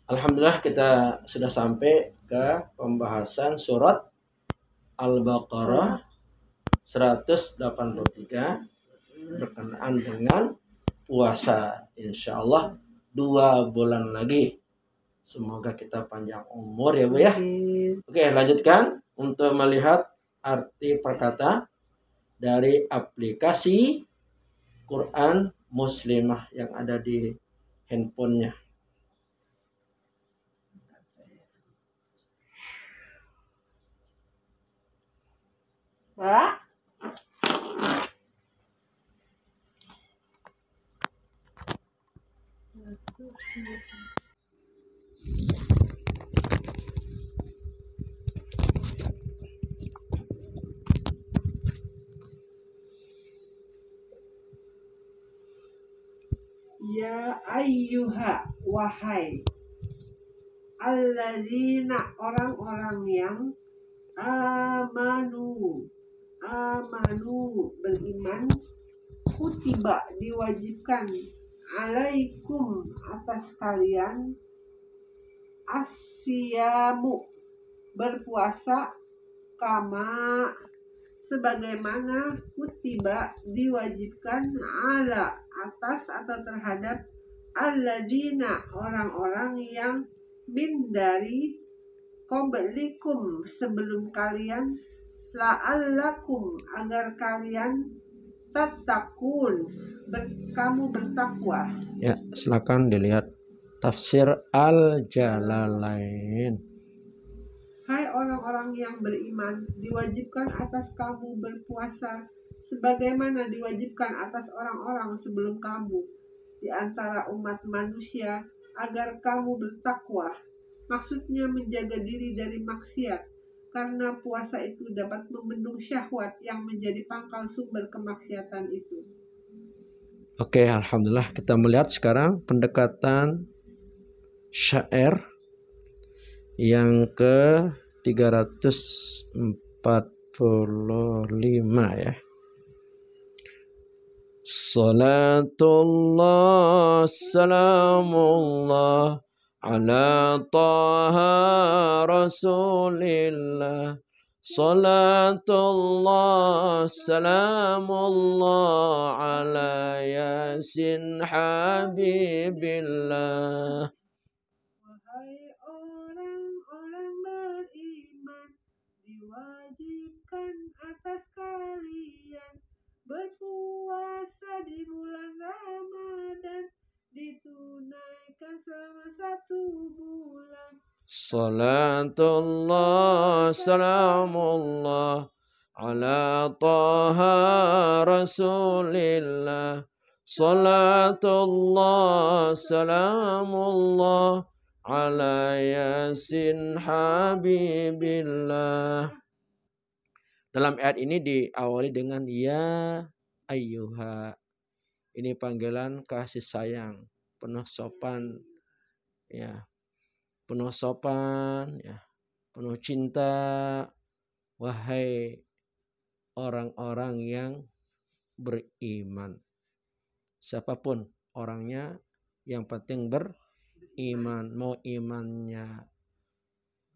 Alhamdulillah kita sudah sampai ke pembahasan surat Al-Baqarah 183 berkenaan dengan puasa. Insya Allah 2 bulan lagi. Semoga kita panjang umur ya Bu ya. Oke, lanjutkan untuk melihat arti perkata dari aplikasi Quran Muslimah yang ada di handphonenya. Pak, ya ayyuha wahai alladzina orang-orang yang amanu beriman, kutiba diwajibkan, alaikum atas kalian, asyamu berpuasa, kama sebagaimana kutiba diwajibkan, ala atas atau terhadap, alladzina orang-orang yang min dari qablikum sebelum kalian, la'allakum agar kalian tattaqun kamu bertakwa. Ya, silakan dilihat tafsir Al-Jalalain. Hai orang-orang yang beriman, diwajibkan atas kamu berpuasa sebagaimana diwajibkan atas orang-orang sebelum kamu di antara umat manusia, agar kamu bertakwa. Maksudnya menjaga diri dari maksiat, karena puasa itu dapat membendung syahwat yang menjadi pangkal sumber kemaksiatan itu. Oke, alhamdulillah kita melihat sekarang pendekatan syair yang ke 345 ya. Salatullah salamullah ala taha rasulillah. Salatullah salamullah ala yasin habibillah. Wahai orang-orang beriman, diwajibkan atas kalian berpuasa di bulan Ramadan, ditunaikan selama 1 bulan. Salatullah salamullah ala taha rasulillah. Salatullah salamullah ala yasin habibillah. Dalam ayat ini diawali dengan ya ayyuha. Ini panggilan kasih sayang, penuh sopan ya. Penuh sopan ya, penuh cinta, wahai orang-orang yang beriman. Siapapun orangnya, yang penting beriman. Mau imannya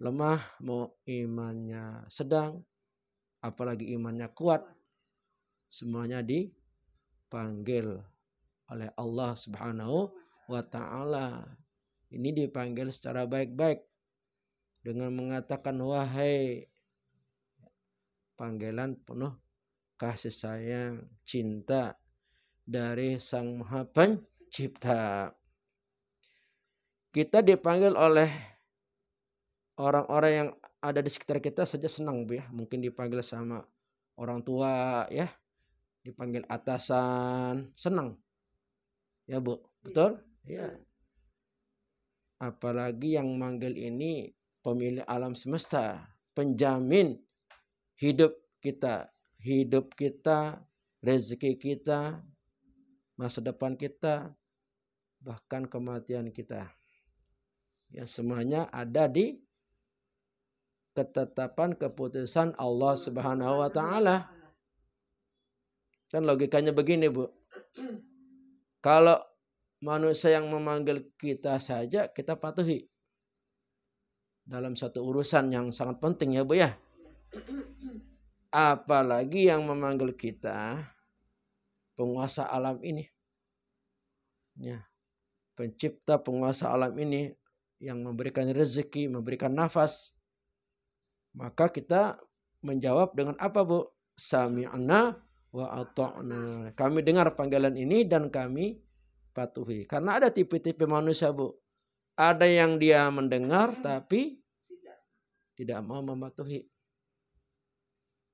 lemah, mau imannya sedang, apalagi imannya kuat, semuanya dipanggil oleh Allah Subhanahu wa ta'ala. Ini dipanggil secara baik-baik dengan mengatakan wahai, panggilan penuh kasih sayang, cinta dari Sang Maha Pencipta. Kita dipanggil oleh orang-orang yang ada di sekitar kita saja senang Bu ya. Mungkin dipanggil sama orang tua ya, dipanggil atasan, senang ya Bu, betul? Ya. Apalagi yang manggil ini pemilik alam semesta, penjamin hidup kita, rezeki kita, masa depan kita, bahkan kematian kita. Ya, semuanya ada di ketetapan keputusan Allah Subhanahu wa ta'ala. Kan logikanya begini Bu. Kalau manusia yang memanggil kita saja kita patuhi. dalam satu urusan yang sangat penting ya Bu ya. Apalagi yang memanggil kita penguasa alam ini. Ya, pencipta penguasa alam ini yang memberikan rezeki, memberikan nafas. Maka kita menjawab dengan apa Bu? Sami'na wa ata'na. Kami dengar panggilan ini dan kami patuhi. Karena ada tipe-tipe manusia Bu. Ada yang dia mendengar tapi tidak mau mematuhi.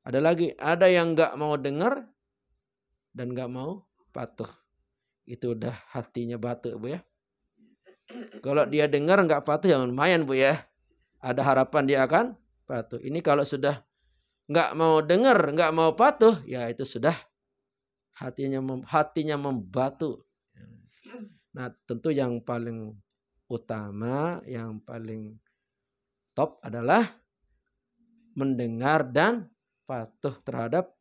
Ada lagi, ada yang nggak mau dengar dan nggak mau patuh. Itu udah hatinya batu Bu ya. Kalau dia dengar nggak patuh ya lumayan Bu ya. Ada harapan dia akan patuh. Ini kalau sudah nggak mau dengar, nggak mau patuh, ya itu sudah hatinya membatu. Nah tentu yang paling utama, yang paling top adalah mendengar dan patuh terhadap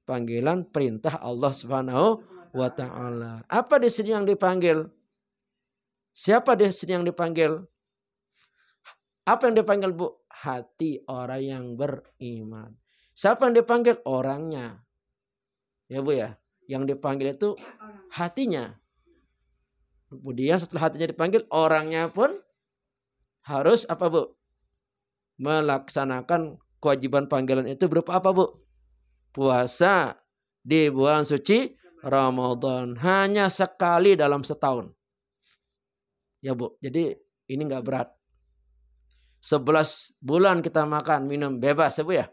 panggilan perintah Allah Subhanahu wa taala. Apa di sini yang dipanggil? Siapa di sini yang dipanggil? Apa yang dipanggil Bu? Hati orang yang beriman. Siapa yang dipanggil? Orangnya. Ya Bu ya. Yang dipanggil itu hatinya. Kemudian setelah hatinya dipanggil, orangnya pun harus apa Bu? Melaksanakan kewajiban panggilan itu berupa apa Bu? Puasa di bulan suci Ramadan. Hanya sekali dalam setahun. Ya Bu, jadi ini nggak berat. 11 bulan kita makan, minum bebas ya Bu ya.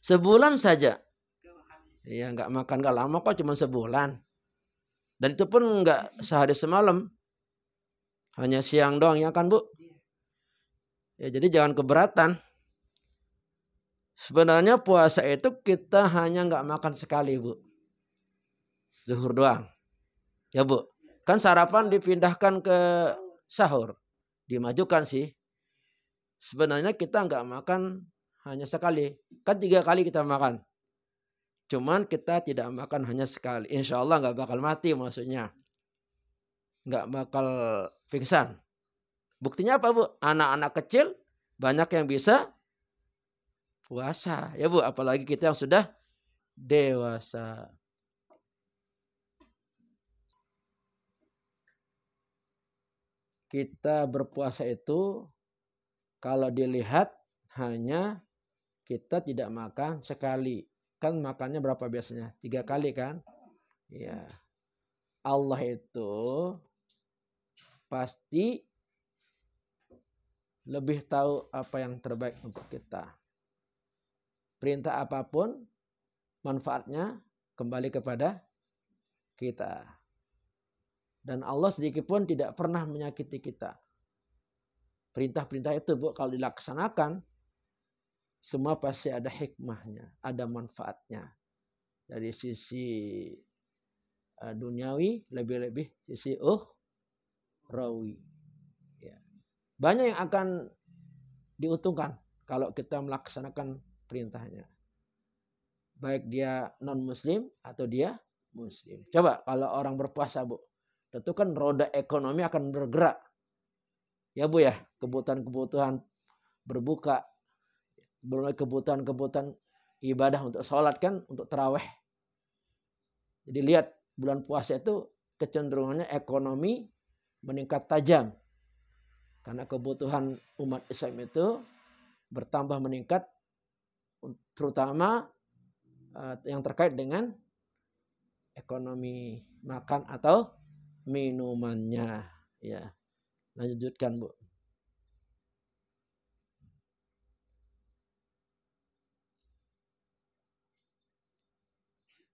Sebulan saja. Ya nggak makan nggak lama kok, cuma sebulan. Dan itu pun nggak sehari semalam. Hanya siang doang ya kan Bu. Ya jadi jangan keberatan. Sebenarnya puasa itu kita hanya nggak makan sekali Bu. Zuhur doang. Ya Bu. Kan sarapan dipindahkan ke sahur. Dimajukan sih. Sebenarnya kita nggak makan hanya sekali. Kan 3 kali kita makan. Cuman kita tidak makan hanya sekali. Insya Allah nggak bakal mati maksudnya. Nggak bakal pingsan. Buktinya apa Bu? Anak-anak kecil banyak yang bisa puasa. Ya Bu, apalagi kita yang sudah dewasa. Kita berpuasa itu kalau dilihat hanya kita tidak makan sekali. Kan makannya berapa biasanya? 3 kali kan? Ya. Allah itu pasti lebih tahu apa yang terbaik untuk kita. Perintah apapun manfaatnya kembali kepada kita. Dan Allah sedikit pun tidak pernah menyakiti kita. Perintah-perintah itu Bu kalau dilaksanakan semua pasti ada hikmahnya, ada manfaatnya. Dari sisi duniawi, lebih-lebih sisi rawi. Ya. Banyak yang akan diuntungkan kalau kita melaksanakan perintahnya. Baik dia non-muslim atau dia muslim. Coba kalau orang berpuasa Bu, tentu kan roda ekonomi akan bergerak. Ya Bu ya, kebutuhan-kebutuhan berbuka, belum kebutuhan-kebutuhan ibadah untuk sholat kan, untuk taraweh. Jadi lihat bulan puasa itu kecenderungannya ekonomi meningkat tajam. Karena kebutuhan umat Islam itu bertambah meningkat, terutama yang terkait dengan ekonomi makan atau minumannya. Ya, lanjutkan Bu.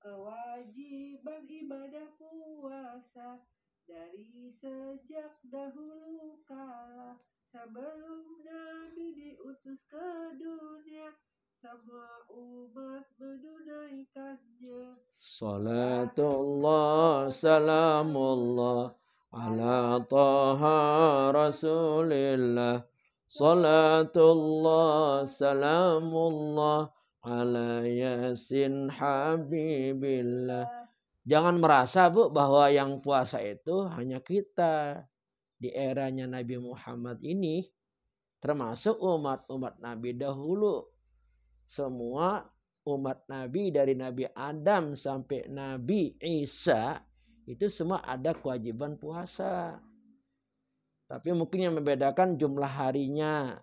Kewajiban ibadah puasa dari sejak dahulu kala, sebelum Nabi diutus ke dunia, semua umat menunaikannya. Salatullah salamullah ala taha rasulillah. Salatullah salamullah ala yasin habibillah. Jangan merasa Bu bahwa yang puasa itu hanya kita di eranya Nabi Muhammad ini. termasuk umat-umat Nabi dahulu. Semua umat Nabi dari Nabi Adam sampai Nabi Isa itu semua ada kewajiban puasa. Tapi mungkin yang membedakan jumlah harinya.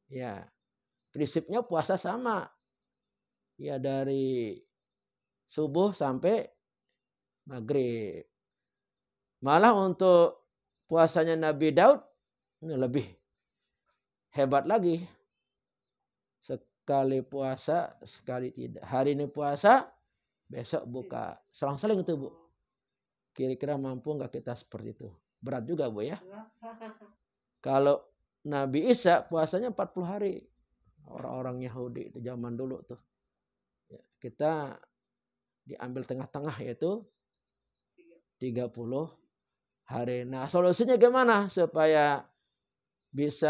Ya, prinsipnya puasa sama. Ya, dari subuh sampai maghrib. Malah untuk puasanya Nabi Daud ini lebih hebat lagi. Sekali puasa, sekali tidak. Hari ini puasa, besok buka. Selang-seling itu, Bu. Kira-kira mampu nggak kita seperti itu? Berat juga, Bu, ya. Kalau Nabi Isa puasanya 40 hari. Orang-orang Yahudi itu zaman dulu tuh. Ya, kita diambil tengah-tengah yaitu 30 hari. Nah, solusinya gimana supaya bisa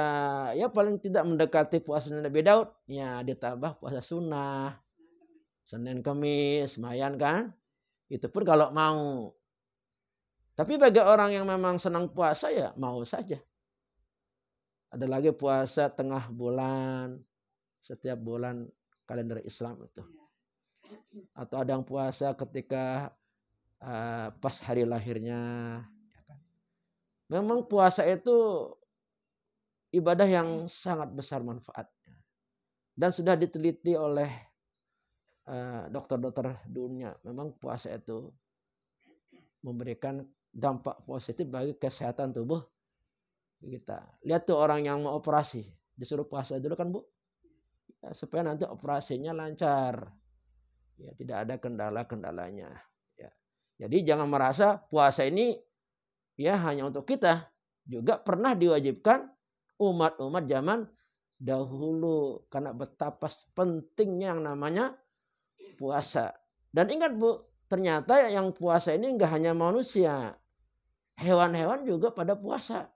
ya paling tidak mendekati puasa Nabi Daud? Ya, ditambah puasa sunnah. Senin Kamis, lumayan kan? Itu pun kalau mau. Tapi bagi orang yang memang senang puasa ya mau saja. Ada lagi puasa tengah bulan. Setiap bulan kalender Islam itu. Atau ada yang puasa ketika pas hari lahirnya. Memang puasa itu ibadah yang sangat besar manfaatnya. Dan sudah diteliti oleh dokter-dokter dunia. Memang puasa itu memberikan dampak positif bagi kesehatan tubuh kita. Lihat tuh orang yang mau operasi. Disuruh puasa dulu kan, Bu. Ya, supaya nanti operasinya lancar. Ya, tidak ada kendala-kendalanya. Ya. Jadi jangan merasa puasa ini ya hanya untuk kita. Juga pernah diwajibkan umat-umat zaman dahulu. Karena betapa pentingnya yang namanya puasa. Dan ingat, Bu, ternyata yang puasa ini enggak hanya manusia. Hewan-hewan juga pada puasa.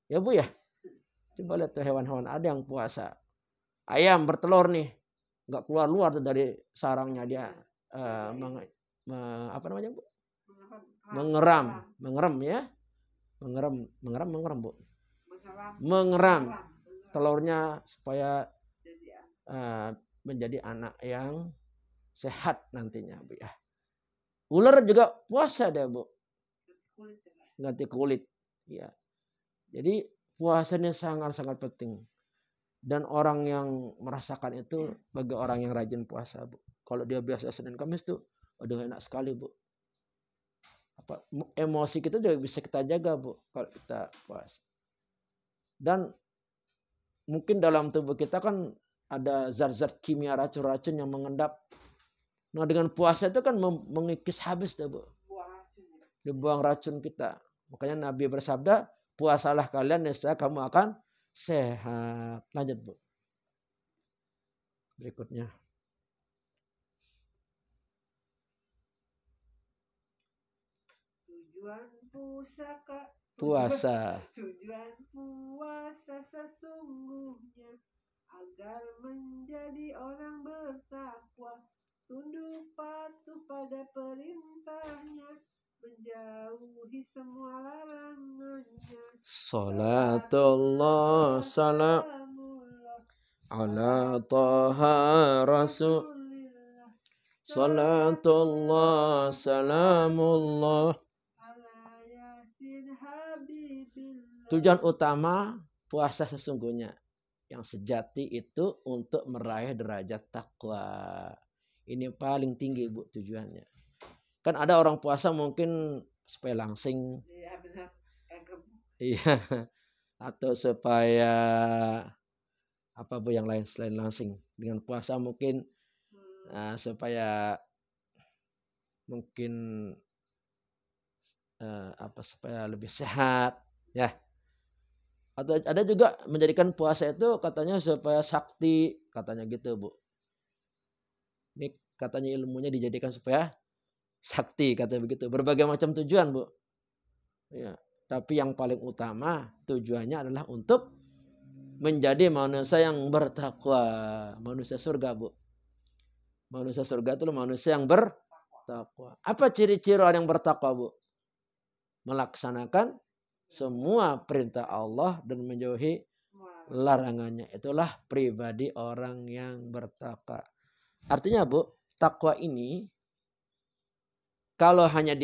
Ya, Bu, ya. Coba lihat tuh hewan-hewan ada yang puasa. Ayam bertelur nih. Enggak keluar-luar dari sarangnya dia. Apa namanya, Bu? Mengeram ya. Mengeram, Bu. Mengeram telurnya supaya menjadi anak yang sehat nantinya, Bu, ya. Ular juga puasa deh, Bu. Ganti kulit. Ya. Jadi puasanya sangat-sangat penting. Dan orang yang merasakan itu bagi orang yang rajin puasa, Bu. Kalau dia biasa Senin Kamis tuh, aduh enak sekali, Bu. Emosi kita juga bisa kita jaga, Bu, kalau kita puasa. Dan mungkin dalam tubuh kita kan ada zat-zat kimia racun-racun yang mengendap. Nah, dengan puasa itu kan mengikis habis tuh, Bu. Dibuang racun kita. Makanya Nabi bersabda, puasalah kalian niscaya kamu akan sehat. Lanjut, Bu. Berikutnya. Puasa. Tujuan puasa sesungguhnya agar menjadi orang bertakwa, tunduk patuh pada perintahnya, menjauhi semua larangannya. Salatullah salamullah ala taha rasul. Salatullah salamullah. Tujuan utama puasa sesungguhnya yang sejati itu untuk meraih derajat takwa. Ini paling tinggi, Bu, tujuannya. Kan ada orang puasa mungkin supaya langsing. Iya, benar. Iya. Atau supaya apa, Bu, yang lain selain langsing. Dengan puasa mungkin supaya mungkin supaya lebih sehat, ya. Atau ada juga menjadikan puasa itu katanya supaya sakti, katanya gitu, Bu. Ini katanya ilmunya dijadikan supaya sakti, katanya begitu. Berbagai macam tujuan, Bu. Ya, tapi yang paling utama tujuannya adalah untuk menjadi manusia yang bertakwa, manusia surga, Bu. Manusia surga itu manusia yang bertakwa. Apa ciri-ciri orang yang bertakwa, Bu? Melaksanakan semua perintah Allah dan menjauhi larangannya. Itulah pribadi orang yang bertakwa. Artinya Bu, takwa ini kalau hanya